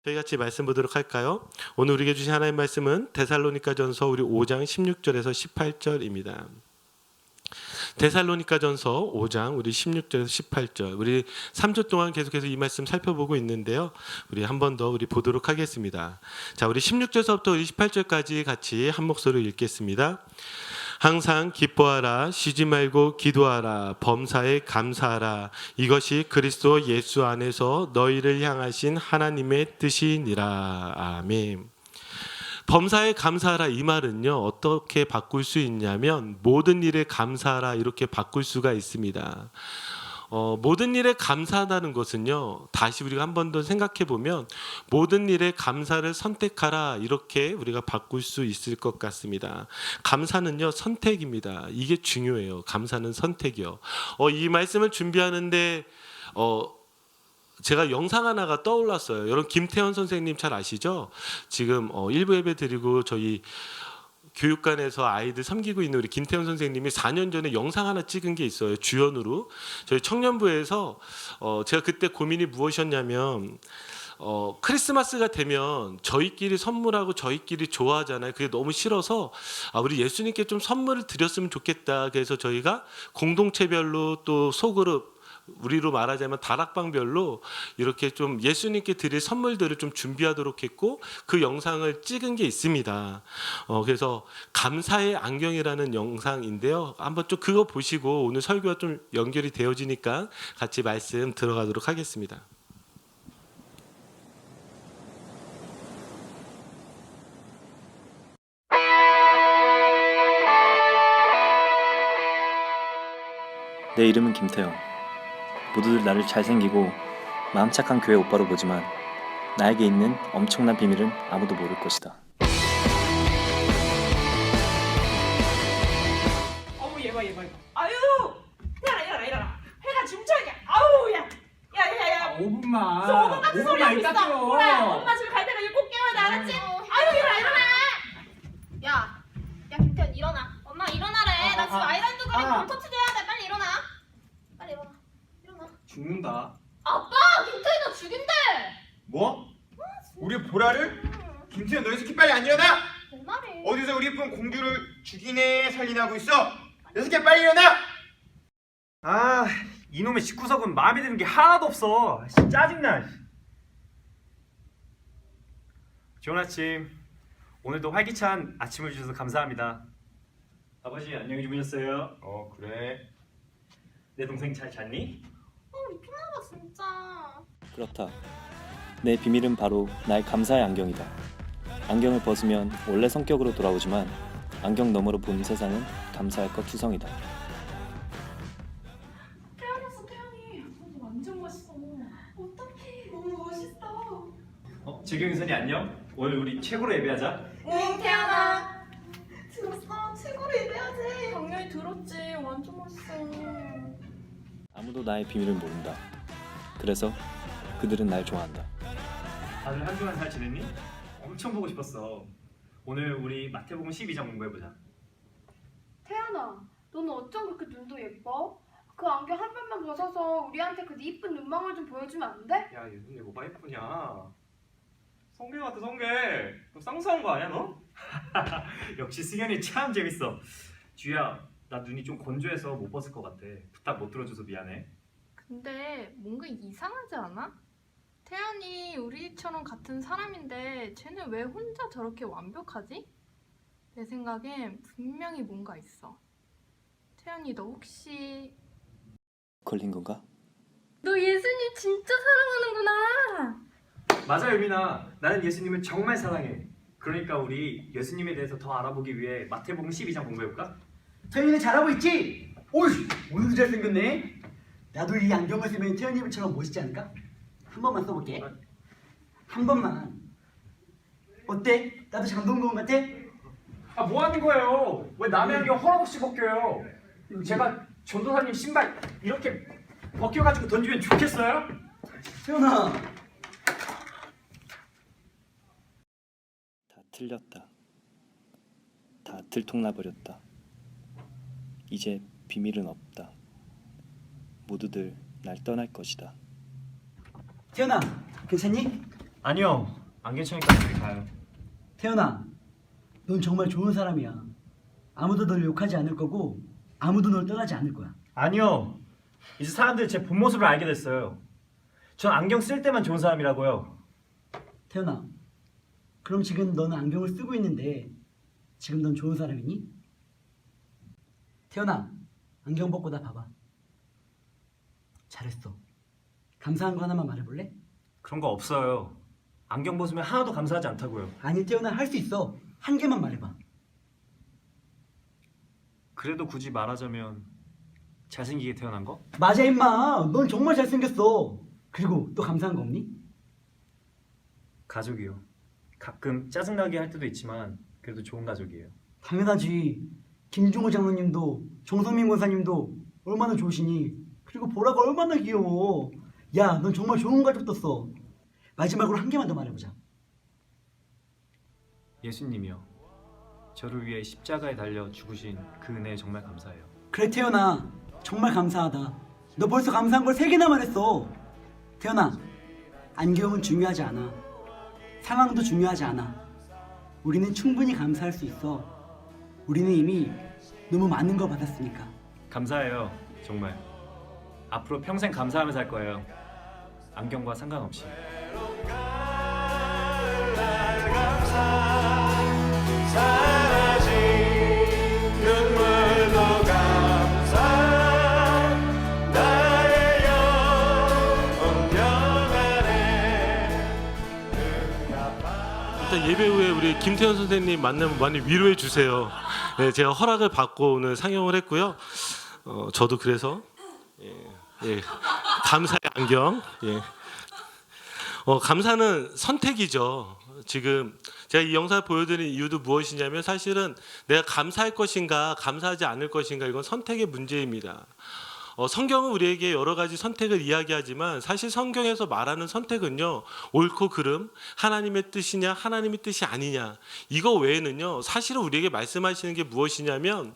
저희 같이 말씀 보도록 할까요? 오늘 우리에게 주신 하나님의 말씀은 데살로니가전서 우리 5장 16절에서 18절입니다. 데살로니가전서 5장 우리 16절에서 18절 우리 3주 동안 계속해서 이 말씀 살펴보고 있는데요. 우리 한 번 더 우리 보도록 하겠습니다. 자, 우리 16절서부터 우리 18절까지 같이 한 목소리로 읽겠습니다. 항상 기뻐하라, 쉬지 말고 기도하라, 범사에 감사하라. 이것이 그리스도 예수 안에서 너희를 향하신 하나님의 뜻이니라. 아멘. 범사에 감사하라 이 말은요, 어떻게 바꿀 수 있냐면 모든 일에 감사하라 이렇게 바꿀 수가 있습니다. 모든 일에 감사하다는 것은요, 다시 우리가 한 번 더 생각해 보면 모든 일에 감사를 선택하라 이렇게 우리가 바꿀 수 있을 것 같습니다. 감사는요, 선택입니다. 이게 중요해요. 감사는 선택이요. 이 말씀을 준비하는데 제가 영상 하나가 떠올랐어요. 여러분 김태현 선생님 잘 아시죠? 지금 일부 예배 드리고 저희 교육관에서 아이들 섬기고 있는 우리 김태현 선생님이 4년 전에 영상 하나 찍은 게 있어요. 주연으로 저희 청년부에서 제가 그때 고민이 무엇이었냐면 크리스마스가 되면 저희끼리 선물하고 저희끼리 좋아하잖아요. 그게 너무 싫어서 우리 예수님께 좀 선물을 드렸으면 좋겠다. 그래서 저희가 공동체별로 또 소그룹 우리로 말하자면 다락방별로 이렇게 좀 예수님께 드릴 선물들을 좀 준비하도록 했고 그 영상을 찍은 게 있습니다. 그래서 감사의 안경이라는 영상인데요. 한번 좀 그거 보시고 오늘 설교와 좀 연결이 되어지니까 같이 말씀 들어가도록 하겠습니다. 내 이름은 김태형. 모두들 나를 잘생기고 마음 착한 교회 오빠로 보지만 나에게 있는 엄청난 비밀은 아무도 모를 것이다. 어우 얘 봐. 아유 일어나. 해가 중천이야. 아우 야. 야야야야. 5분만. 5분 같은 소리 하고 있어. 있다고요. 뭐야? 엄마 집에 갈 때까지 꼭 깨워야 돼, 알았지? 아유 일어나. 야 김태현 일어나. 엄마 일어나래. 나 지금 아이랜드 그림 콘서트 줘야 돼. 빨리 일어나. 빨리 일어나. 죽는다. 아빠 김태현 너 죽인대. 뭐? 우리 보라를? 김태현 너 이 새끼 빨리 안 일어나! 내 말이. 어디서 우리 예쁜 공주를 죽이네 살리나 하고 있어? 이 새끼 빨리 일어나! 아, 이놈의 집구석은 마음에 드는 게 하나도 없어. 짜증나. 좋은 아침. 오늘도 활기찬 아침을 주셔서 감사합니다. 아버지 안녕히 주무셨어요? 그래. 내 동생 잘 잤니? 미쳤나봐 진짜. 그렇다. 내 비밀은 바로 나의 감사의 안경이다. 안경을 벗으면 원래 성격으로 돌아오지만 안경 너머로 본 세상은 감사할 것 투성이다. 태연이. 너 완전 멋있어. 어떡해. 너무 멋있어. 재경선이 안녕? 오늘 우리 최고로 예배하자. 응 태연아. 들었어. 최고로 예배하지. 당연히 들었지. 완전 멋있어. 아무도 나의 비밀을 모른다. 그래서 그들은 날 좋아한다. 다들 한 주간 잘 지냈니? 엄청 보고 싶었어. 오늘 우리 마태복음 12장 공부해보자. 태연아, 너는 어쩜 그렇게 눈도 예뻐? 그 안경 한 번만 벗어서 우리한테 그 네 이쁜 눈망울 좀 보여주면 안 돼? 야, 얘 눈이 뭐가 예쁘냐? 성게 같아, 성게. 너 쌍수한 거 아니야, 너? 역시 승현이 참 재밌어. 주야, 나 눈이 좀 건조해서 못 벗을 것 같아. 부탁 못 들어줘서 미안해. 근데 뭔가 이상하지 않아? 태연이 우리처럼 같은 사람인데 쟤는 왜 혼자 저렇게 완벽하지? 내 생각엔 분명히 뭔가 있어. 태연이 너 혹시 걸린 건가? 너 예수님 진짜 사랑하는구나. 맞아, 유민아. 나는 예수님을 정말 사랑해. 그러니까 우리 예수님에 대해서 더 알아보기 위해 마태복음 12장 공부해볼까? 태연이는 잘하고 있지? 오이 오늘도 잘생겼네. 나도 이 안경을 쓰면 태연이처럼 멋있지 않을까? 한 번만 써볼게. 한 번만. 어때? 나도 장동건 같아? 아, 뭐 하는 거예요? 왜 남의 안경 허락 없이 벗겨요? 제가 전도사님 신발 이렇게 벗겨가지고 던지면 좋겠어요? 태연아. 다 틀렸다. 다 들통나버렸다. 이제 비밀은 없다. 모두들 날 떠날 것이다. 태연아, 괜찮니? 아니요. 안 괜찮으니까 저리 가요. 태연아, 넌 정말 좋은 사람이야. 아무도 널 욕하지 않을 거고 아무도 널 떠나지 않을 거야. 아니요. 이제 사람들이 제 본 모습을 알게 됐어요. 전 안경 쓸 때만 좋은 사람이라고요. 태연아, 그럼 지금 너는 안경을 쓰고 있는데 지금 넌 좋은 사람이니? 태연아, 안경 벗고 나 봐봐. 잘했어. 감사한 거 하나만 말해볼래? 그런 거 없어요. 안경 벗으면 하나도 감사하지 않다고요. 아니 태연아, 할 수 있어. 한 개만 말해봐. 그래도 굳이 말하자면 잘생기게 태어난 거? 맞아 임마, 넌 정말 잘생겼어. 그리고 또 감사한 거 없니? 가족이요. 가끔 짜증나게 할 때도 있지만 그래도 좋은 가족이에요. 당연하지. 김종호 장로님도 정성민 권사님도 얼마나 좋으시니. 그리고 보라가 얼마나 귀여워. 야, 넌 정말 좋은 가족 떴어. 마지막으로 한 개만 더 말해보자. 예수님이요. 저를 위해 십자가에 달려 죽으신 그 은혜에 정말 감사해요. 그래 태연아, 정말 감사하다. 너 벌써 감사한 걸 3개나 말했어. 태연아, 안경은 중요하지 않아. 상황도 중요하지 않아. 우리는 충분히 감사할 수 있어. 우리는 이미 너무 많은 걸 받았으니까. 감사해요. 정말. 앞으로 평생 감사하면서 살 거예요. 안경과 상관없이. 일단 예배 후에 우리 김태현 선생님 만나면 많이 위로해 주세요. 네, 제가 허락을 받고 오늘 상영을 했고요. 저도 그래서 감사의 안경. 감사는 선택이죠. 지금 제가 이 영상을 보여드린 이유도 무엇이냐면 사실은 내가 감사할 것인가 감사하지 않을 것인가 이건 선택의 문제입니다. 성경은 우리에게 여러 가지 선택을 이야기하지만 사실 성경에서 말하는 선택은요, 옳고 그름, 하나님의 뜻이냐 하나님의 뜻이 아니냐, 이거 외에는요 사실은 우리에게 말씀하시는 게 무엇이냐면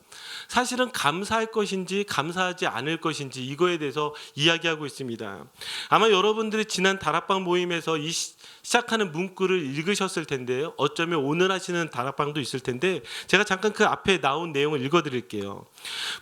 사실은 감사할 것인지 감사하지 않을 것인지 이거에 대해서 이야기하고 있습니다. 아마 여러분들이 지난 다락방 모임에서 시작하는 문구를 읽으셨을 텐데요, 어쩌면 오늘 하시는 다락방도 있을 텐데 제가 잠깐 그 앞에 나온 내용을 읽어드릴게요.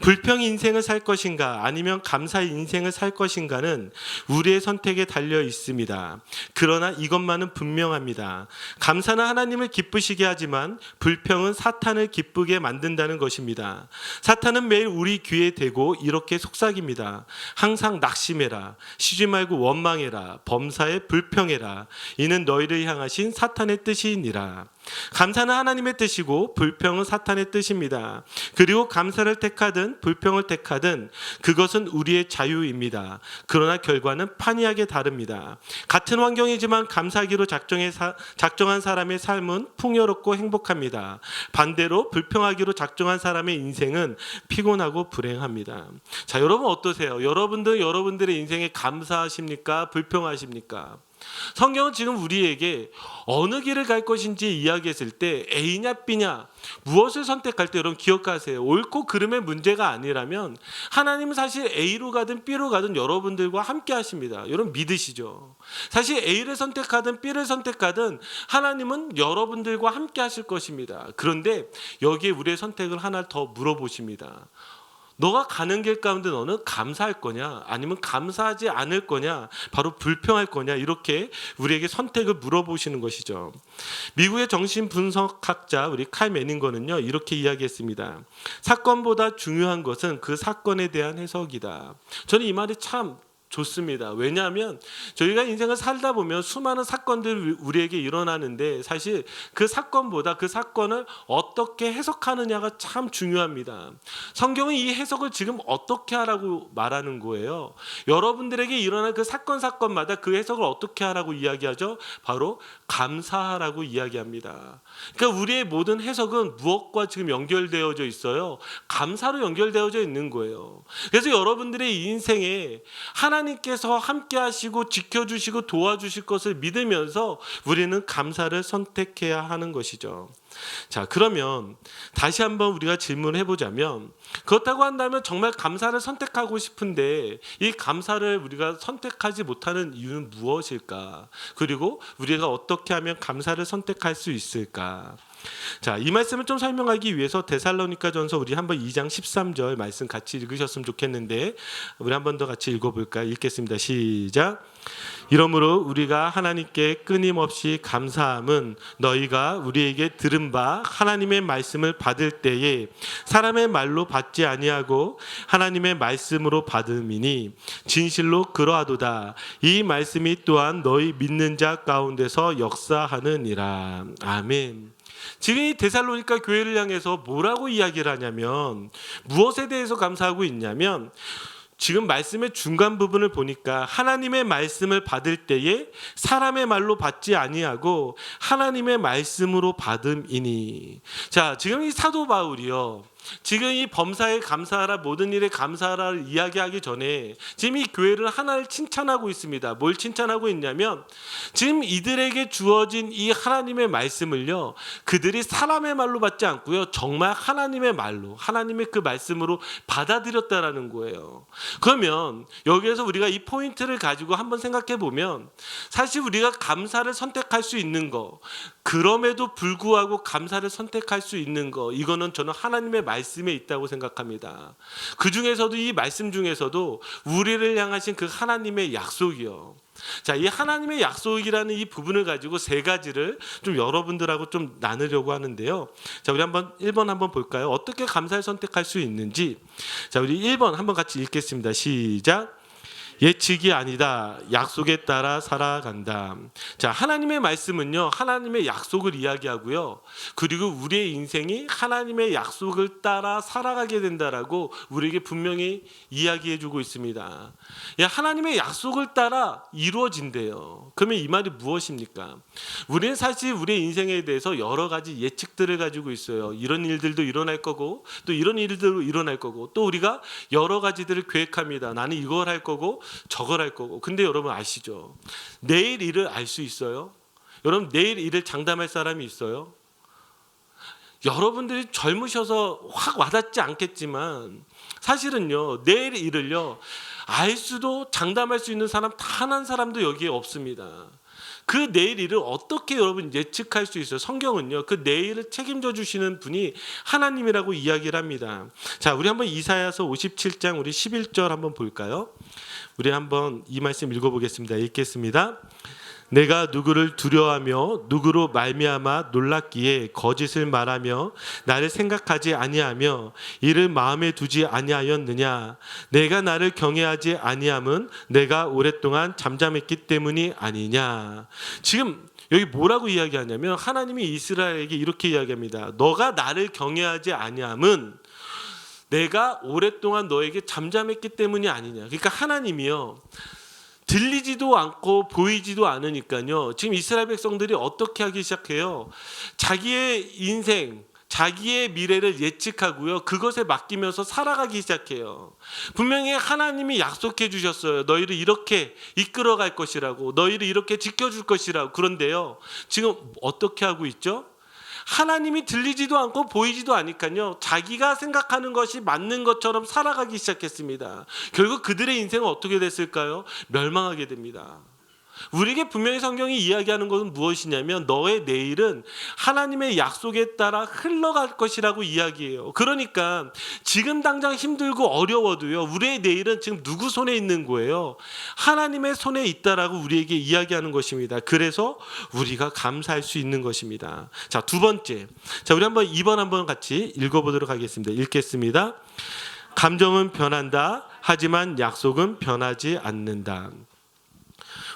불평 인생을 살 것인가 아니면 감사의 인생을 살 것인가는 우리의 선택에 달려 있습니다. 그러나 이것만은 분명합니다. 감사는 하나님을 기쁘시게 하지만 불평은 사탄을 기쁘게 만든다는 것입니다. 사탄은 매일 우리 귀에 대고 이렇게 속삭입니다. 항상 낙심해라. 쉬지 말고 원망해라. 범사에 불평해라. 이는 너희를 향하신 사탄의 뜻이니라. 감사는 하나님의 뜻이고 불평은 사탄의 뜻입니다. 그리고 감사를 택하든 불평을 택하든 그것은 우리의 자유입니다. 그러나 결과는 판이하게 다릅니다. 같은 환경이지만 감사하기로 작정한 사람의 삶은 풍요롭고 행복합니다. 반대로 불평하기로 작정한 사람의 인생은 피곤하고 불행합니다. 자, 여러분 어떠세요? 여러분들의 인생에 감사하십니까? 불평하십니까? 성경은 지금 우리에게 어느 길을 갈 것인지 이야기했을 때 A냐 B냐 무엇을 선택할 때 여러분 기억하세요. 옳고 그름의 문제가 아니라면 하나님은 사실 A로 가든 B로 가든 여러분들과 함께 하십니다. 여러분 믿으시죠? 사실 A를 선택하든 B를 선택하든 하나님은 여러분들과 함께 하실 것입니다. 그런데 여기에 우리의 선택을 하나 더 물어보십니다. 너가 가는 길 가운데 너는 감사할 거냐 아니면 감사하지 않을 거냐, 바로 불평할 거냐, 이렇게 우리에게 선택을 물어보시는 것이죠. 미국의 정신분석학자 우리 칼 매닝거는요 이렇게 이야기했습니다. 사건보다 중요한 것은 그 사건에 대한 해석이다. 저는 이 말이 참 좋습니다. 왜냐하면 저희가 인생을 살다 보면 수많은 사건들이 우리에게 일어나는데 사실 그 사건보다 그 사건을 어떻게 해석하느냐가 참 중요합니다. 성경은 이 해석을 지금 어떻게 하라고 말하는 거예요. 여러분들에게 일어난 그 사건마다 그 해석을 어떻게 하라고 이야기하죠? 바로 감사하라고 이야기합니다. 그러니까 우리의 모든 해석은 무엇과 지금 연결되어져 있어요? 감사로 연결되어져 있는 거예요. 그래서 여러분들의 인생에 하나님의 하나님께서 함께 하시고 지켜주시고 도와주실 것을 믿으면서 우리는 감사를 선택해야 하는 것이죠. 자, 그러면 다시 한번 우리가 질문을 해보자면, 그렇다고 한다면 정말 감사를 선택하고 싶은데 이 감사를 우리가 선택하지 못하는 이유는 무엇일까? 그리고 우리가 어떻게 하면 감사를 선택할 수 있을까? 자, 이 말씀을 좀 설명하기 위해서 데살로니가전서 우리 한번 2장 13절 말씀 같이 읽으셨으면 좋겠는데, 우리 한 번 더 같이 읽어볼까요? 읽겠습니다. 시작. 이러므로 우리가 하나님께 끊임없이 감사함은 너희가 우리에게 들은 바 하나님의 말씀을 받을 때에 사람의 말로 받지 아니하고 하나님의 말씀으로 받음이니 진실로 그러하도다. 이 말씀이 또한 너희 믿는 자 가운데서 역사하느니라. 아멘. 지금 이 데살로니가 교회를 향해서 뭐라고 이야기를 하냐면, 무엇에 대해서 감사하고 있냐면, 지금 말씀의 중간 부분을 보니까 하나님의 말씀을 받을 때에 사람의 말로 받지 아니하고 하나님의 말씀으로 받음이니. 자, 지금 이 사도 바울이요, 지금 이 범사에 감사하라, 모든 일에 감사하라를 이야기하기 전에 지금 이 교회를 하나를 칭찬하고 있습니다. 뭘 칭찬하고 있냐면, 지금 이들에게 주어진 이 하나님의 말씀을요, 그들이 사람의 말로 받지 않고요, 정말 하나님의 말로, 하나님의 그 말씀으로 받아들였다라는 거예요. 그러면 여기에서 우리가 이 포인트를 가지고 한번 생각해 보면, 사실 우리가 감사를 선택할 수 있는 거, 그럼에도 불구하고 감사를 선택할 수 있는 거, 이거는 저는 하나님의 말씀에 있다고 생각합니다. 그 중에서도, 이 말씀 중에서도 우리를 향하신 그 하나님의 약속이요. 자, 이 하나님의 약속이라는 이 부분을 가지고 세 가지를 좀 여러분들하고 좀 나누려고 하는데요. 자, 우리 한번 1번 한번 볼까요? 어떻게 감사를 선택할 수 있는지. 자, 우리 1번 한번 같이 읽겠습니다. 시작. 예측이 아니다. 약속에 따라 살아간다. 자, 하나님의 말씀은요, 하나님의 약속을 이야기하고요, 그리고 우리의 인생이 하나님의 약속을 따라 살아가게 된다라고 우리에게 분명히 이야기해주고 있습니다. 하나님의 약속을 따라 이루어진대요. 그러면 이 말이 무엇입니까? 우리는 사실 우리의 인생에 대해서 여러 가지 예측들을 가지고 있어요. 이런 일들도 일어날 거고, 또 이런 일들도 일어날 거고, 또 우리가 여러 가지들을 계획합니다. 나는 이걸 할 거고 저걸 할 거고. 근데 여러분 아시죠? 내일 일을 알 수 있어요? 여러분, 내일 일을 장담할 사람이 있어요? 여러분들이 젊으셔서 확 와닿지 않겠지만 사실은요, 내일 일을요, 알 수도 장담할 수 있는 사람 단 한 사람도 여기에 없습니다. 그 내일 일을 어떻게 여러분 예측할 수 있어요? 성경은요, 그 내일을 책임져 주시는 분이 하나님이라고 이야기를 합니다. 자, 우리 한번 이사야서 57장 우리 11절 한번 볼까요? 우리 한번 이 말씀 읽어보겠습니다. 읽겠습니다. 내가 누구를 두려워하며 누구로 말미암아 놀랐기에 거짓을 말하며 나를 생각하지 아니하며 이를 마음에 두지 아니하였느냐? 내가 나를 경외하지 아니함은 내가 오랫동안 잠잠했기 때문이 아니냐? 지금 여기 뭐라고 이야기하냐면, 하나님이 이스라엘에게 이렇게 이야기합니다. 너가 나를 경외하지 아니함은 내가 오랫동안 너에게 잠잠했기 때문이 아니냐. 그러니까 하나님이요, 들리지도 않고 보이지도 않으니까요, 지금 이스라엘 백성들이 어떻게 하기 시작해요? 자기의 인생, 자기의 미래를 예측하고요, 그것에 맡기면서 살아가기 시작해요. 분명히 하나님이 약속해 주셨어요. 너희를 이렇게 이끌어갈 것이라고, 너희를 이렇게 지켜줄 것이라고. 그런데요, 지금 어떻게 하고 있죠? 하나님이 들리지도 않고 보이지도 않으니까요, 자기가 생각하는 것이 맞는 것처럼 살아가기 시작했습니다. 결국 그들의 인생은 어떻게 됐을까요? 멸망하게 됩니다. 우리에게 분명히 성경이 이야기하는 것은 무엇이냐면, 너의 내일은 하나님의 약속에 따라 흘러갈 것이라고 이야기해요. 그러니까 지금 당장 힘들고 어려워도요, 우리의 내일은 지금 누구 손에 있는 거예요? 하나님의 손에 있다라고 우리에게 이야기하는 것입니다. 그래서 우리가 감사할 수 있는 것입니다. 자, 두 번째. 자, 우리 한번 2번 한번 같이 읽어보도록 하겠습니다. 읽겠습니다. 감정은 변한다. 하지만 약속은 변하지 않는다.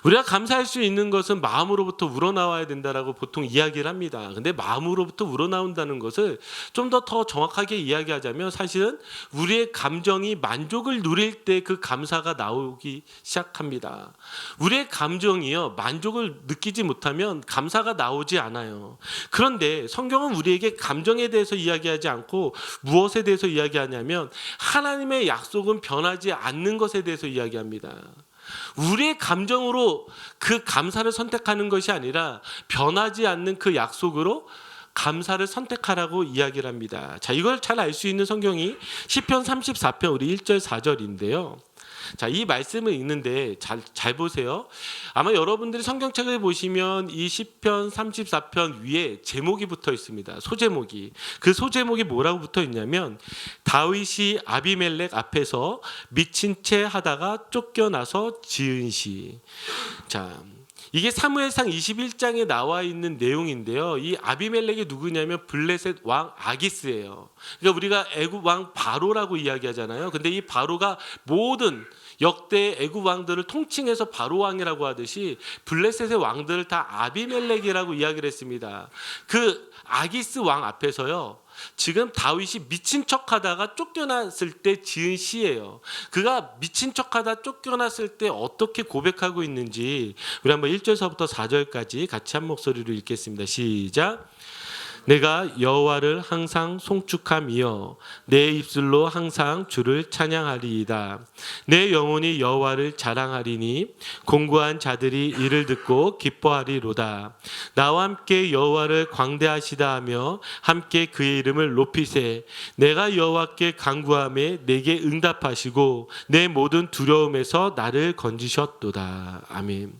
우리가 감사할 수 있는 것은 마음으로부터 우러나와야 된다라고 보통 이야기를 합니다. 근데 마음으로부터 우러나온다는 것을 좀 더 정확하게 이야기하자면, 사실은 우리의 감정이 만족을 누릴 때 그 감사가 나오기 시작합니다. 우리의 감정이요, 만족을 느끼지 못하면 감사가 나오지 않아요. 그런데 성경은 우리에게 감정에 대해서 이야기하지 않고 무엇에 대해서 이야기하냐면, 하나님의 약속은 변하지 않는 것에 대해서 이야기합니다. 우리의 감정으로 그 감사를 선택하는 것이 아니라 변하지 않는 그 약속으로 감사를 선택하라고 이야기를 합니다. 자, 이걸 잘 알 수 있는 성경이 시편 34편 우리 1절 4절인데요. 자, 이 말씀을 읽는데 잘 보세요. 아마 여러분들이 성경책을 보시면 이 시편 34편 위에 제목이 붙어 있습니다. 소제목이. 그 소제목이 뭐라고 붙어 있냐면 다윗이 아비멜렉 앞에서 미친 채 하다가 쫓겨나서 지은 시. 자, 이게 사무엘상 21장에 나와 있는 내용인데요. 이 아비멜렉이 누구냐면 블레셋 왕 아기스예요. 그러니까 우리가 애굽 왕 바로라고 이야기하잖아요. 근데 이 바로가 모든 역대 애굽 왕들을 통칭해서 바로 왕이라고 하듯이 블레셋의 왕들을 다 아비멜렉이라고 이야기를 했습니다. 그 아기스 왕 앞에서요. 지금 다윗이 미친 척하다가 쫓겨났을 때 지은 시예요. 그가 미친 척하다 쫓겨났을 때 어떻게 고백하고 있는지 우리 한번 1절서부터 4절까지 같이 한 목소리로 읽겠습니다. 시작. 내가 여호와를 항상 송축하며 내 입술로 항상 주를 찬양하리이다. 내 영혼이 여호와를 자랑하리니 공고한 자들이 이를 듣고 기뻐하리로다. 나와 함께 여호와를 광대하시다 하며 함께 그의 이름을 높이세. 내가 여호와께 간구하매 내게 응답하시고 내 모든 두려움에서 나를 건지셨도다. 아멘.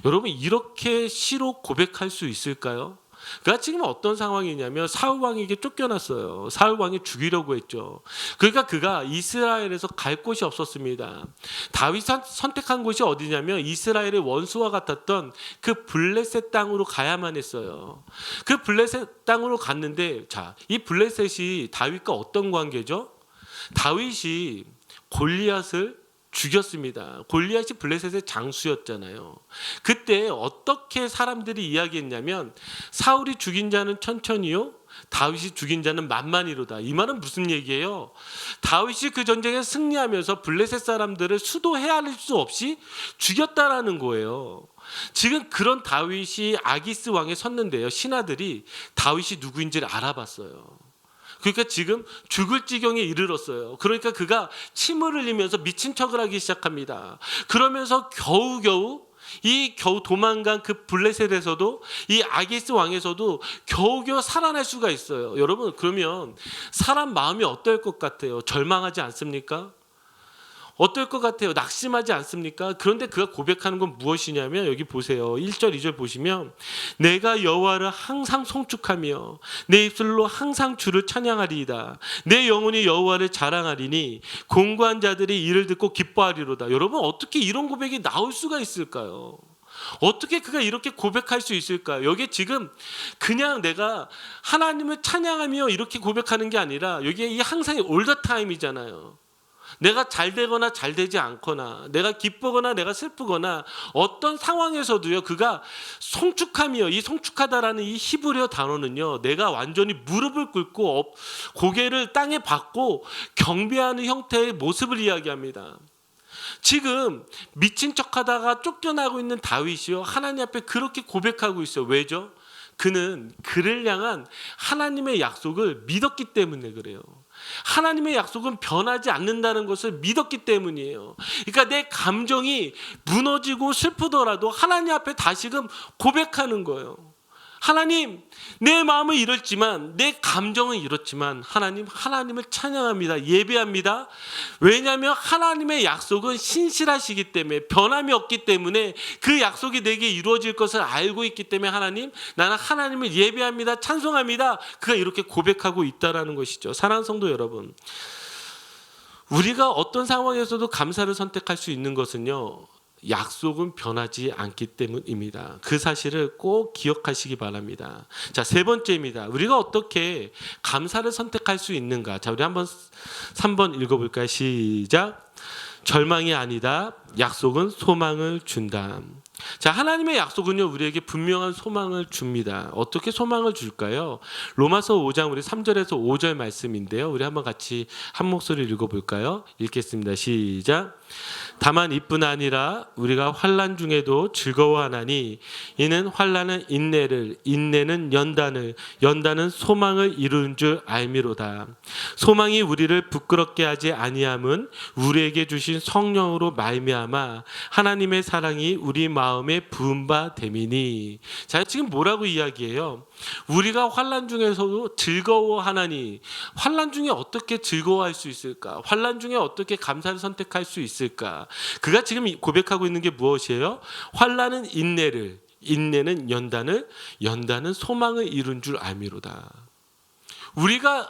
여러분, 이렇게 시로 고백할 수 있을까요? 그가 지금 어떤 상황이냐면 사울 왕에게 쫓겨났어요. 사울 왕이 죽이려고 했죠. 그러니까 그가 이스라엘에서 갈 곳이 없었습니다. 다윗이 선택한 곳이 어디냐면 이스라엘의 원수와 같았던 그 블레셋 땅으로 가야만 했어요. 그 블레셋 땅으로 갔는데, 자, 이 블레셋이 다윗과 어떤 관계죠? 다윗이 골리앗을 죽였습니다. 골리앗이 블레셋의 장수였잖아요. 그때 어떻게 사람들이 이야기했냐면 사울이 죽인 자는 천천히요, 다윗이 죽인 자는 만만히로다. 이 말은 무슨 얘기예요? 다윗이 그 전쟁에 승리하면서 블레셋 사람들을 수도 헤아릴 수 없이 죽였다라는 거예요. 지금 그런 다윗이 아기스 왕에 섰는데요, 신하들이 다윗이 누구인지를 알아봤어요. 그러니까 지금 죽을 지경에 이르렀어요. 그러니까 그가 침을 흘리면서 미친 척을 하기 시작합니다. 그러면서 겨우 도망간 그 블레셋에서도 이 아기스 왕에서도 겨우겨우 살아날 수가 있어요. 여러분, 그러면 사람 마음이 어떨 것 같아요? 절망하지 않습니까? 어떨 것 같아요? 낙심하지 않습니까? 그런데 그가 고백하는 건 무엇이냐면 여기 보세요. 1절 2절 보시면 내가 여호와를 항상 송축하며 내 입술로 항상 주를 찬양하리이다. 내 영혼이 여호와를 자랑하리니 공고한 자들이 이를 듣고 기뻐하리로다. 여러분, 어떻게 이런 고백이 나올 수가 있을까요? 어떻게 그가 이렇게 고백할 수 있을까요? 여기 지금 그냥 내가 하나님을 찬양하며 이렇게 고백하는 게 아니라 여기에 이 항상이 all the time이잖아요. 내가 잘 되거나 잘 되지 않거나 내가 기쁘거나 내가 슬프거나 어떤 상황에서도요, 그가 송축하며, 이 송축하다라는 이 히브리어 단어는요, 내가 완전히 무릎을 꿇고 고개를 땅에 박고 경배하는 형태의 모습을 이야기합니다. 지금 미친 척하다가 쫓겨나고 있는 다윗이요, 하나님 앞에 그렇게 고백하고 있어요. 왜죠? 그는 그를 향한 하나님의 약속을 믿었기 때문에 그래요. 하나님의 약속은 변하지 않는다는 것을 믿었기 때문이에요. 그러니까 내 감정이 무너지고 슬프더라도 하나님 앞에 다시금 고백하는 거예요. 하나님, 내 마음은 이렇지만, 내 감정은 이렇지만 하나님을 찬양합니다. 예배합니다. 왜냐하면 하나님의 약속은 신실하시기 때문에, 변함이 없기 때문에, 그 약속이 내게 이루어질 것을 알고 있기 때문에 나는 하나님을 예배합니다. 찬송합니다. 그가 이렇게 고백하고 있다라는 것이죠. 사랑하는 성도 여러분, 우리가 어떤 상황에서도 감사를 선택할 수 있는 것은요, 약속은 변하지 않기 때문입니다. 그 사실을 꼭 기억하시기 바랍니다. 자, 세 번째입니다. 우리가 어떻게 감사를 선택할 수 있는가? 자, 우리 한번 3번 읽어볼까요? 시작. 절망이 아니다. 약속은 소망을 준다. 자, 하나님의 약속은요, 우리에게 분명한 소망을 줍니다. 어떻게 소망을 줄까요? 로마서 5장 우리 3절에서 5절 말씀인데요. 우리 한번 같이 한 목소리 읽어볼까요? 읽겠습니다. 시작. 다만 이뿐 아니라 우리가 환난 중에도 즐거워하나니 이는 환난은 인내를, 인내는 연단을, 연단은 소망을 이루는 줄 알미로다. 소망이 우리를 부끄럽게 하지 아니함은 우리에게 주신 성령으로 말미암아 하나님의 사랑이 우리 마음에 부은 바 됨이니. 자, 지금 뭐라고 이야기해요? 우리가 환난 중에서도 즐거워하나니, 환난 중에 어떻게 즐거워할 수 있을까? 환난 중에 어떻게 감사를 선택할 수 있을까? 그가 지금 고백하고 있는 게 무엇이에요? 환난은 인내를, 인내는 연단을, 연단은 소망을 이룬 줄 알미로다. 우리가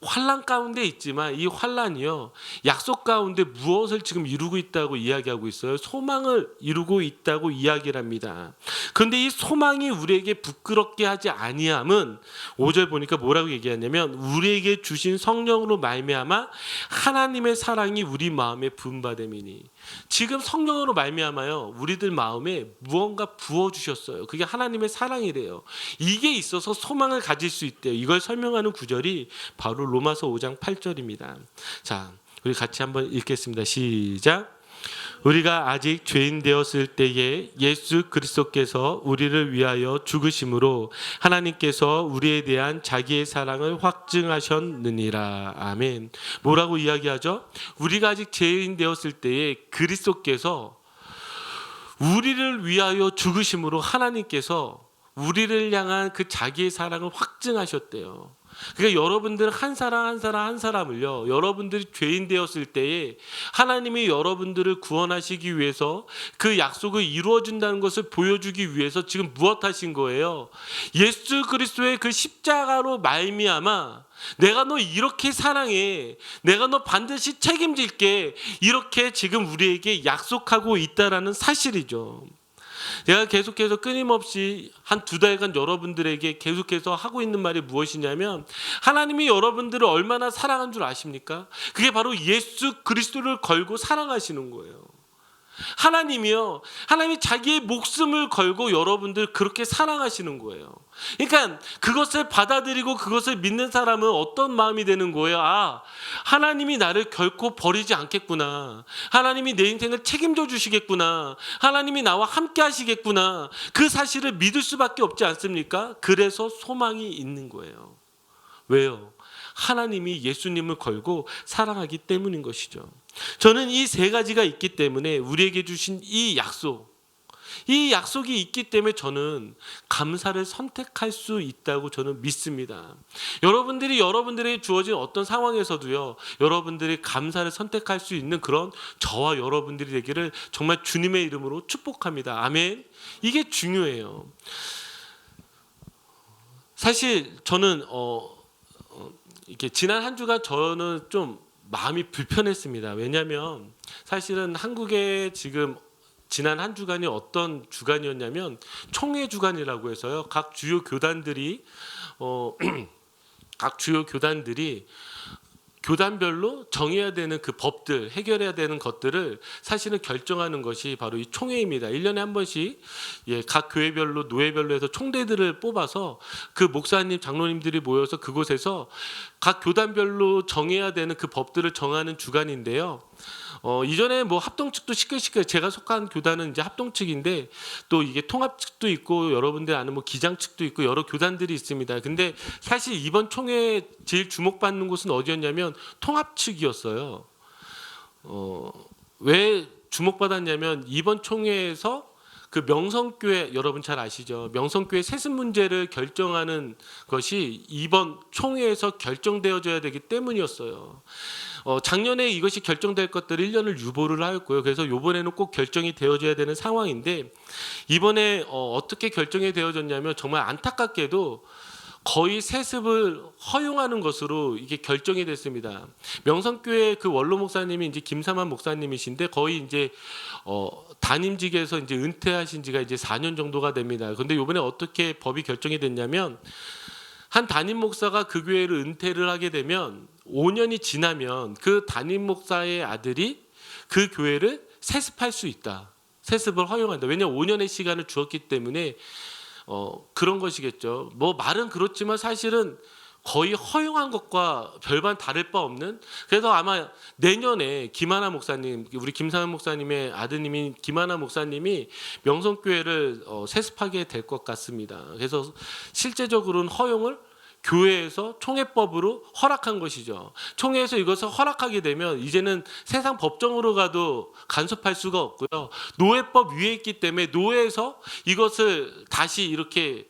환난 가운데 있지만 이 환난이요, 약속 가운데 무엇을 지금 이루고 있다고 이야기하고 있어요? 소망을 이루고 있다고 이야기를 합니다. 그런데 이 소망이 우리에게 부끄럽게 하지 아니함은 5절 보니까 뭐라고 얘기하냐면 우리에게 주신 성령으로 말미암아 하나님의 사랑이 우리 마음에 부은 바 됨이니. 지금 성령으로 말미암아요, 우리들 마음에 무언가 부어주셨어요. 그게 하나님의 사랑이래요. 이게 있어서 소망을 가질 수 있대요. 이걸 설명하는 구절이 바로 로마서 5장 8절입니다. 자, 우리 같이 한번 읽겠습니다. 시작. 우리가 아직 죄인 되었을 때에 예수 그리스도께서 우리를 위하여 죽으심으로 하나님께서 우리에 대한 자기의 사랑을 확증하셨느니라. 아멘. 뭐라고 이야기하죠? 우리가 아직 죄인 되었을 때에 그리스도께서 우리를 위하여 죽으심으로 하나님께서 우리를 향한 그 자기의 사랑을 확증하셨대요. 그러니까 여러분들 한 사람 한 사람 한 사람을요, 여러분들이 죄인 되었을 때에 하나님이 여러분들을 구원하시기 위해서 그 약속을 이루어 준다는 것을 보여주기 위해서 지금 무엇 하신 거예요? 예수 그리스도의 그 십자가로 말미암아 내가 너 이렇게 사랑해, 내가 너 반드시 책임질게, 이렇게 지금 우리에게 약속하고 있다라는 사실이죠. 제가 계속해서 끊임없이 한 2달간 여러분들에게 계속해서 하고 있는 말이 무엇이냐면, 하나님이 여러분들을 얼마나 사랑한 줄 아십니까? 그게 바로 예수 그리스도를 걸고 사랑하시는 거예요. 하나님이요, 하나님이 자기의 목숨을 걸고 여러분들 그렇게 사랑하시는 거예요. 그러니까 그것을 받아들이고 그것을 믿는 사람은 어떤 마음이 되는 거예요? 아, 하나님이 나를 결코 버리지 않겠구나, 하나님이 내 인생을 책임져 주시겠구나, 하나님이 나와 함께 하시겠구나, 그 사실을 믿을 수밖에 없지 않습니까? 그래서 소망이 있는 거예요. 왜요? 하나님이 예수님을 걸고 사랑하기 때문인 것이죠. 저는 이 3가지가 있기 때문에, 우리에게 주신 이 약속이 있기 때문에 저는 감사를 선택할 수 있다고 저는 믿습니다. 여러분들이 여러분들에게 주어진 어떤 상황에서도요, 여러분들이 감사를 선택할 수 있는 그런 저와 여러분들이 되기를 정말 주님의 이름으로 축복합니다. 아멘. 이게 중요해요. 사실 저는 이렇게 지난 한 주간 저는 좀 마음이 불편했습니다. 왜냐하면 사실은 한국에 지금 지난 한 주간이 어떤 주간이었냐면 총회 주간이라고 해서요, 각 주요 교단들이 교단별로 정해야 되는 그 법들, 해결해야 되는 것들을 사실은 결정하는 것이 바로 이 총회입니다. 1년에 한 번씩 각 교회별로, 노회별로 해서 총대들을 뽑아서 그 목사님, 장로님들이 모여서 그곳에서 각 교단별로 정해야 되는 그 법들을 정하는 주간인데요. 이전에 뭐 합동측도 시끌시끌, 제가 속한 교단은 이제 합동측인데 또 이게 통합측도 있고 여러분들 아는 뭐 기장측도 있고 여러 교단들이 있습니다. 근데 사실 이번 총회에 제일 주목받는 곳은 어디였냐면 통합측이었어요. 왜 주목받았냐면 이번 총회에서 그 명성교회, 여러분 잘 아시죠? 명성교회 세습 문제를 결정하는 것이 이번 총회에서 결정되어져야 되기 때문이었어요. 작년에 이것이 결정될 것들을 1년을 유보를 하였고요. 그래서 이번에는 꼭 결정이 되어져야 되는 상황인데, 이번에 어떻게 결정이 되어졌냐면 정말 안타깝게도 거의 세습을 허용하는 것으로 이게 결정이 됐습니다. 명성교회 그 원로 목사님이 이제 김삼환 목사님이신데 거의 이제 담임직에서 이제 은퇴하신 지가 이제 4년 정도가 됩니다. 그런데 이번에 어떻게 법이 결정이 됐냐면, 한 담임 목사가 그 교회를 은퇴를 하게 되면 5년이 지나면 그 담임 목사의 아들이 그 교회를 세습할 수 있다. 세습을 허용한다. 왜냐하면 5년의 시간을 주었기 때문에 그런 것이겠죠. 뭐 말은 그렇지만 사실은 거의 허용한 것과 별반 다를 바 없는, 그래서 아마 내년에 김하나 목사님, 우리 김상현 목사님의 아드님인 김하나 목사님이 명성교회를 세습하게 될 것 같습니다. 그래서 실제적으로는 허용을 교회에서 총회법으로 허락한 것이죠. 총회에서 이것을 허락하게 되면 이제는 세상 법정으로 가도 간섭할 수가 없고요. 노예법 위에 있기 때문에 노예에서 이것을 다시 이렇게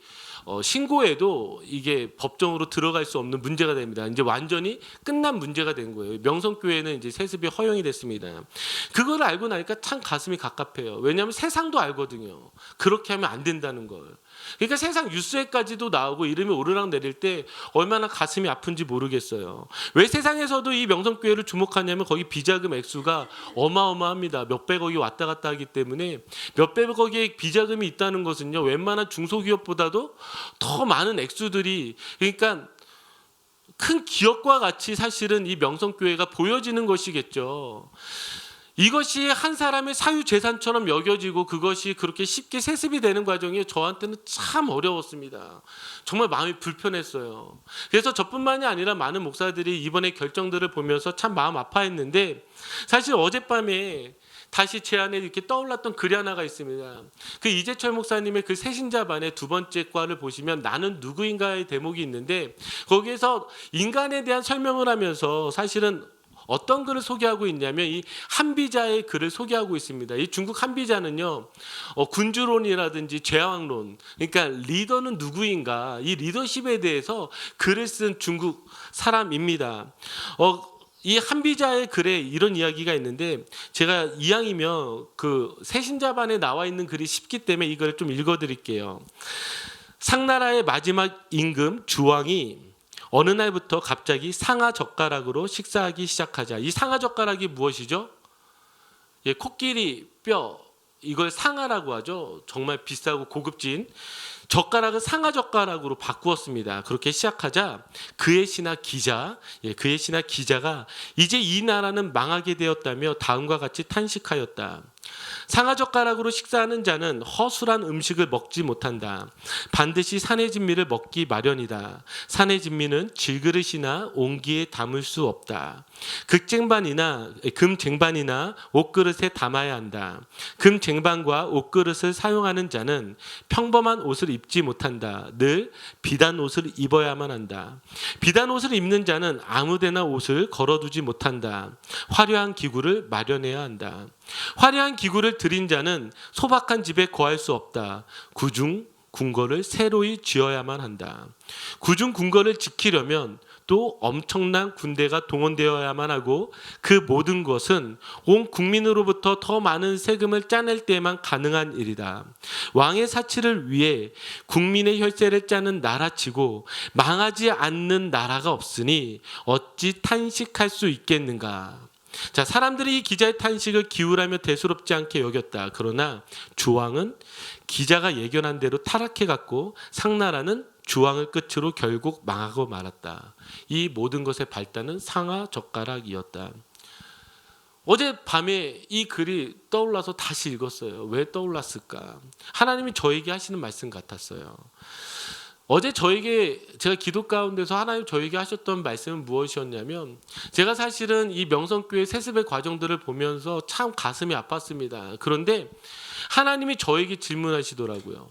신고해도 이게 법정으로 들어갈 수 없는 문제가 됩니다. 이제 완전히 끝난 문제가 된 거예요. 명성교회는 이제 세습이 허용이 됐습니다. 그걸 알고 나니까 참 가슴이 갑갑해요. 왜냐하면 세상도 알거든요. 그렇게 하면 안 된다는 걸. 그러니까 세상 뉴스에까지도 나오고 이름이 오르락 내릴 때 얼마나 가슴이 아픈지 모르겠어요. 왜 세상에서도 이 명성교회를 주목하냐면 거기 비자금 액수가 어마어마합니다. 몇백억이 왔다 갔다 하기 때문에 몇백억의 비자금이 있다는 것은요, 웬만한 중소기업보다도 더 많은 액수들이, 그러니까 큰 기업과 같이 사실은 이 명성교회가 보여지는 것이겠죠. 이것이 한 사람의 사유재산처럼 여겨지고 그것이 그렇게 쉽게 세습이 되는 과정이 저한테는 참 어려웠습니다. 정말 마음이 불편했어요. 그래서 저뿐만이 아니라 많은 목사들이 이번에 결정들을 보면서 참 마음 아파했는데, 사실 어젯밤에 다시 제 안에 이렇게 떠올랐던 글이 하나가 있습니다. 그 이재철 목사님의 그 새신자반의 두 번째 과를 보시면 나는 누구인가의 대목이 있는데, 거기에서 인간에 대한 설명을 하면서 사실은 어떤 글을 소개하고 있냐면 이 한비자의 글을 소개하고 있습니다. 이 중국 한비자는요, 군주론이라든지 제왕론, 그러니까 리더는 누구인가, 이 리더십에 대해서 글을 쓴 중국 사람입니다. 이 한비자의 글에 이런 이야기가 있는데, 제가 이왕이면 그 새신자반에 나와 있는 글이 쉽기 때문에 이걸 좀 읽어드릴게요. 상나라의 마지막 임금 주왕이 어느 날부터 갑자기 상아젓가락으로 식사하기 시작하자. 이 상아젓가락이 무엇이죠? 예, 코끼리 뼈, 이걸 상아라고 하죠. 정말 비싸고 고급진 젓가락을 상아젓가락으로 바꾸었습니다. 그렇게 시작하자 그의 신하 기자가 이제 이 나라는 망하게 되었다며 다음과 같이 탄식하였다. 상아젓가락으로 식사하는 자는 허술한 음식을 먹지 못한다. 반드시 산의 진미를 먹기 마련이다. 산의 진미는 질그릇이나 옹기에 담을 수 없다. 금쟁반이나 옷그릇에 담아야 한다. 금쟁반과 옷그릇을 사용하는 자는 평범한 옷을 입지 못한다. 늘 비단 옷을 입어야만 한다. 비단 옷을 입는 자는 아무데나 옷을 걸어두지 못한다. 화려한 기구를 마련해야 한다. 화려한 기구를 들인 자는 소박한 집에 거할 수 없다. 구중 궁궐을 새로이 지어야만 한다. 구중 궁궐을 지키려면 또 엄청난 군대가 동원되어야만 하고, 그 모든 것은 온 국민으로부터 더 많은 세금을 짜낼 때만 가능한 일이다. 왕의 사치를 위해 국민의 혈세를 짜는 나라치고 망하지 않는 나라가 없으니 어찌 탄식할 수 있겠는가. 자, 사람들이 이 기자의 탄식을 기울하며 대수롭지 않게 여겼다. 그러나 주왕은 기자가 예견한 대로 타락해갔고 상나라는 주왕을 끝으로 결국 망하고 말았다. 이 모든 것의 발단은 상아젓가락이었다. 어젯밤에 이 글이 떠올라서 다시 읽었어요. 왜 떠올랐을까? 하나님이 저에게 하시는 말씀 같았어요. 어제 제가 기도 가운데서 하나님 저에게 하셨던 말씀은 무엇이었냐면, 제가 사실은 이 명성교회 세습의 과정들을 보면서 참 가슴이 아팠습니다. 그런데 하나님이 저에게 질문하시더라고요.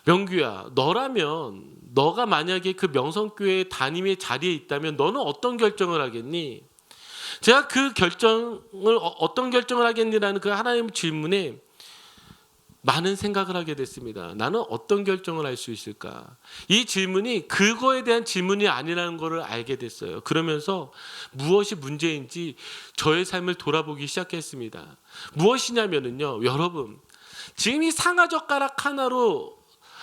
명규야, 너가 만약에 그 명성교회 담임의 자리에 있다면 너는 어떤 결정을 하겠니? 제가 그 어떤 결정을 하겠니라는 그 하나님의 질문에 많은 생각을 하게 됐습니다. 나는 어떤 결정을 할 수 있을까? 이 질문이 그거에 대한 질문이 아니라는 것을 알게 됐어요. 그러면서 무엇이 문제인지 저의 삶을 돌아보기 시작했습니다. 무엇이냐면요, 여러분, 지금 이 상아젓가락 하나로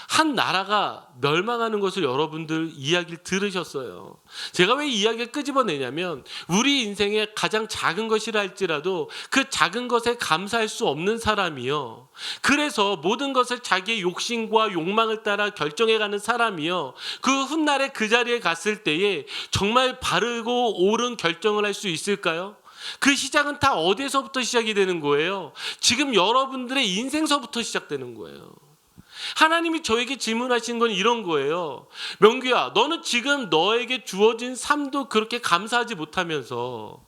한 나라가 멸망하는 것을 여러분들 이야기를 들으셨어요. 제가 왜 이야기를 끄집어내냐면, 우리 인생의 가장 작은 것이라 할지라도 그 작은 것에 감사할 수 없는 사람이요, 그래서 모든 것을 자기의 욕심과 욕망을 따라 결정해가는 사람이요, 그 훗날에 그 자리에 갔을 때에 정말 바르고 옳은 결정을 할 수 있을까요? 그 시작은 다 어디서부터 시작이 되는 거예요? 지금 여러분들의 인생서부터 시작되는 거예요. 하나님이 저에게 질문하신 건 이런 거예요. 명규야, 너는 지금 너에게 주어진 삶도 그렇게 감사하지 못하면서,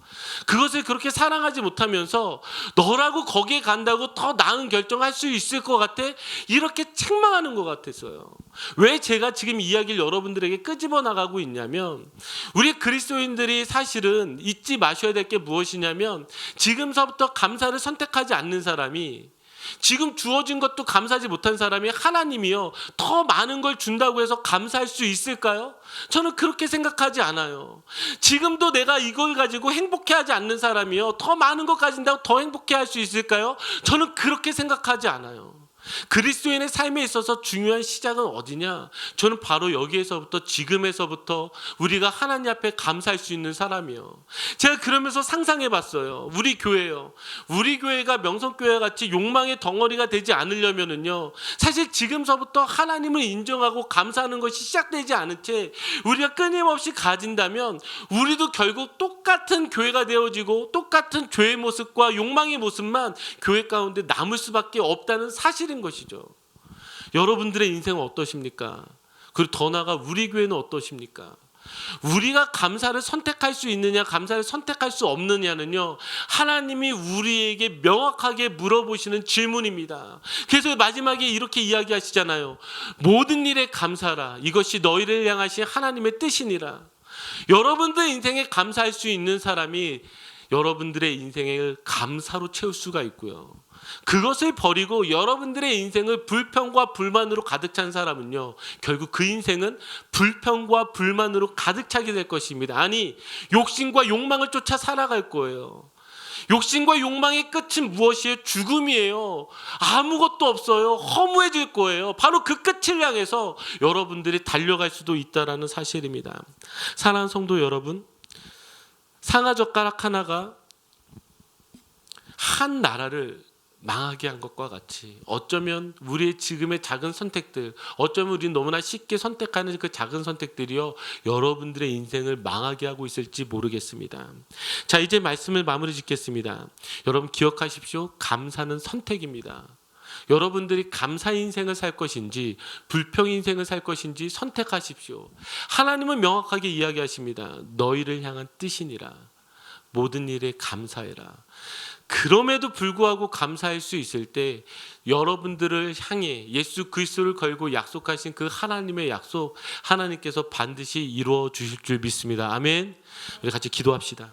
그것을 그렇게 사랑하지 못하면서 너라고 거기에 간다고 더 나은 결정할 수 있을 것 같아? 이렇게 책망하는 것 같았어요. 왜 제가 지금 이야기를 여러분들에게 끄집어 나가고 있냐면, 우리 그리스도인들이 사실은 잊지 마셔야 될 게 무엇이냐면, 지금서부터 감사를 선택하지 않는 사람이, 지금 주어진 것도 감사하지 못한 사람이 하나님이요 더 많은 걸 준다고 해서 감사할 수 있을까요? 저는 그렇게 생각하지 않아요. 지금도 내가 이걸 가지고 행복해하지 않는 사람이요 더 많은 거 가진다고 더 행복해할 수 있을까요? 저는 그렇게 생각하지 않아요. 그리스도인의 삶에 있어서 중요한 시작은 어디냐? 저는 바로 여기에서부터, 지금에서부터 우리가 하나님 앞에 감사할 수 있는 사람이요. 제가 그러면서 상상해 봤어요. 우리 교회요. 우리 교회가 명성교회 같이 욕망의 덩어리가 되지 않으려면은요, 사실 지금서부터 하나님을 인정하고 감사하는 것이 시작되지 않은 채 우리가 끊임없이 가진다면, 우리도 결국 똑같은 교회가 되어지고 똑같은 죄의 모습과 욕망의 모습만 교회 가운데 남을 수밖에 없다는 사실인 것이죠. 여러분들의 인생은 어떠십니까? 그리고 더 나아가 우리 교회는 어떠십니까? 우리가 감사를 선택할 수 있느냐, 감사를 선택할 수 없느냐는요, 하나님이 우리에게 명확하게 물어보시는 질문입니다. 그래서 마지막에 이렇게 이야기하시잖아요. 모든 일에 감사하라. 이것이 너희를 향하신 하나님의 뜻이니라. 여러분들 인생에 감사할 수 있는 사람이 여러분들의 인생을 감사로 채울 수가 있고요. 그것을 버리고 여러분들의 인생을 불평과 불만으로 가득 찬 사람은요, 결국 그 인생은 불평과 불만으로 가득 차게 될 것입니다. 아니, 욕심과 욕망을 쫓아 살아갈 거예요. 욕심과 욕망의 끝은 무엇이에요? 죽음이에요. 아무것도 없어요. 허무해질 거예요. 바로 그 끝을 향해서 여러분들이 달려갈 수도 있다는 사실입니다. 사랑하는 성도 여러분, 상아젓가락 하나가 한 나라를 망하게 한 것과 같이, 어쩌면 우리의 지금의 작은 선택들, 어쩌면 우리는 너무나 쉽게 선택하는 그 작은 선택들이요, 여러분들의 인생을 망하게 하고 있을지 모르겠습니다. 자, 이제 말씀을 마무리 짓겠습니다. 여러분 기억하십시오. 감사는 선택입니다. 여러분들이 감사 인생을 살 것인지 불평 인생을 살 것인지 선택하십시오. 하나님은 명확하게 이야기하십니다. 너희를 향한 뜻이니라. 모든 일에 감사해라. 그럼에도 불구하고 감사할 수 있을 때 여러분들을 향해 예수 그리스도를 걸고 약속하신 그 하나님의 약속, 하나님께서 반드시 이루어 주실 줄 믿습니다. 아멘. 우리 같이 기도합시다.